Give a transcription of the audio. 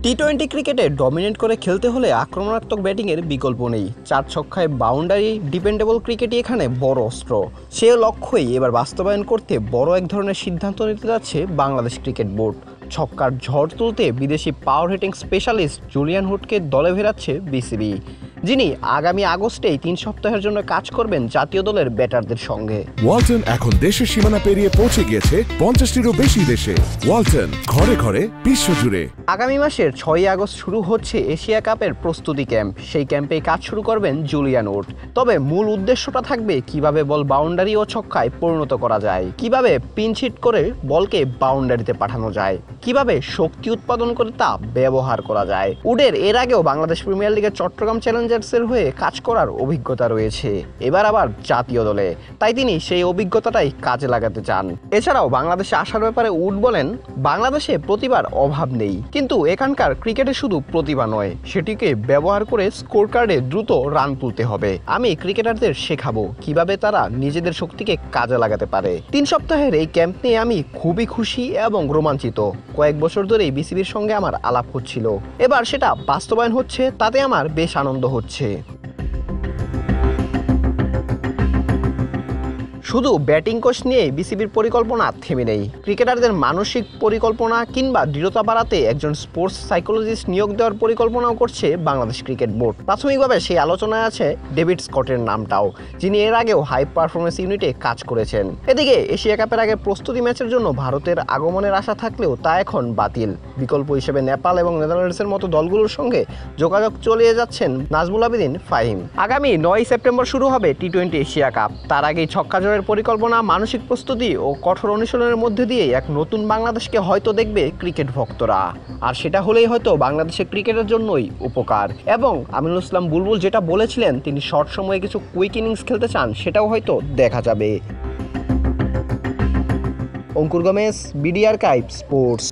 টি-20 ক্রিকেটে ডমিনেট করে খেলতে হলে আক্রমণাত্মক ব্যাটিংয়ের বিকল্প নেই। 4 ছক্কায় বাউন্ডারি ডিপেন্ডেবল ক্রিকেটই এখানে বড় অস্ত্র। সে লক্ষ্যই এবার বাস্তবায়ন করতে বড় এক ধরনের সিদ্ধান্ত নিতে যাচ্ছে বাংলাদেশ ক্রিকেট বোর্ড। ছক্কার ঝড় তুলতে বিদেশি পাওয়ার হিটিং স্পেশালিস্ট জুলিয়ান হুডকে দলে ফেরাচ্ছে বিসিবি, যিনি আগামী আগস্টেই 3 সপ্তাহের জন্য কাজ করবেন জাতীয় দলের ব্যাটারদের সঙ্গে। ওয়ালটন এখন দেশের সীমানা পেরিয়ে পৌঁছে গিয়েছে 50টিরও বেশি দেশে। ওয়ালটন, ঘরে ঘরে বিশ্বজুড়ে। আগামী মাসের 6 আগস্ট শুরু হচ্ছে এশিয়া কাপের প্রস্তুতি ক্যাম্প। সেই ক্যাম্পে কাজ শুরু করবেন জুলিয়ান উড। তবে মূল উদ্দেশ্যটা থাকবে কিভাবে বল বাউন্ডারি ও ছক্কায় পরিণত করা যায়, কিভাবে পিঞ্চ হিট করে বলকে বাউন্ডারিতে পাঠানো যায়, কিভাবে শক্তি উৎপাদন করে তা ব্যবহার করা যায়। উডের এর আগেও বাংলাদেশ প্রিমিয়ার লিগের চট্টগ্রাম চ্যালেঞ্জার্সের হয়ে কাজ করার অভিজ্ঞতা রয়েছে, এবার আবার জাতীয় দলে, তাই তিনি সেই অভিজ্ঞতাটাই কাজে লাগাতে চান। এছাড়াও বাংলাদেশে আসার ব্যাপারে উড বলেন, বাংলাদেশে প্রতিভার অভাব নেই, কিন্তু এখানকার ক্রিকেটে শুধু প্রতিভা নয়, সেটিকে ব্যবহার করে স্কোর কার্ডে দ্রুত রান তুলতে হবে। আমি ক্রিকেটারদের শেখাবো কিভাবে তারা নিজেদের শক্তিকে কাজে লাগাতে পারে। 3 সপ্তাহের এই ক্যাম্প নিয়ে আমি খুবই খুশি এবং রোমাঞ্চিত। কয়েক বছর ধরেই বিসিবির সঙ্গে আমার আলাপ হচ্ছিল, এবার সেটা বাস্তবায়ন হচ্ছে, তাতে আমার বেশ আনন্দ হচ্ছে। শুধু ব্যাটিং কোচ নিয়ে বিসিবির পরিকল্পনা থেমে নেই। ক্রিকেটারদের মানসিক পরিকল্পনা কিংবা দৃঢ়তা বাড়াতে একজন স্পোর্টস সাইকোলজিস্ট নিয়োগ দেওয়ার পরিকল্পনাও করছে বাংলাদেশ ক্রিকেট বোর্ড। প্রাথমিকভাবে সেই আলোচনায় আছে ডেভিড স্কটের নামটাও, যিনি এর আগেও হাই পারফরমেন্স ইউনিটে কাজ করেছেন। এদিকে এশিয়া কাপের আগে প্রস্তুতি ম্যাচের জন্য ভারতের আগমনের আশা থাকলেও তা এখন বাতিল। বিকল্প হিসেবে নেপাল এবং নেদারল্যান্ডসের মতো দলগুলোর সঙ্গে যোগাযোগ চালিয়ে যাচ্ছেন নাজমুল আবেদিন ফাহিম। আগামী 9 সেপ্টেম্বর শুরু হবে টি-20 এশিয়া কাপ। তার আগেই ছক্কা পরিকল্পনা, মানসিক প্রস্তুতি ও কঠোর অনুশীলনের মধ্যে দিয়ে এক নতুন বাংলাদেশকে হয়তো দেখবে ক্রিকেট ভক্তরা। আর সেটা হলেই হয়তো বাংলাদেশের ক্রিকেটের জন্যই উপকার। এবং আমিনুল ইসলাম বুলবুল যেটা বলেছিলেন, তিনি শর্ট সময়ে কিছু কুইক ইনিংস খেলতে চান, সেটাও হয়তো দেখা যাবে। অঙ্কুর গমেশ, বিডি আর্কাইভ স্পোর্টস।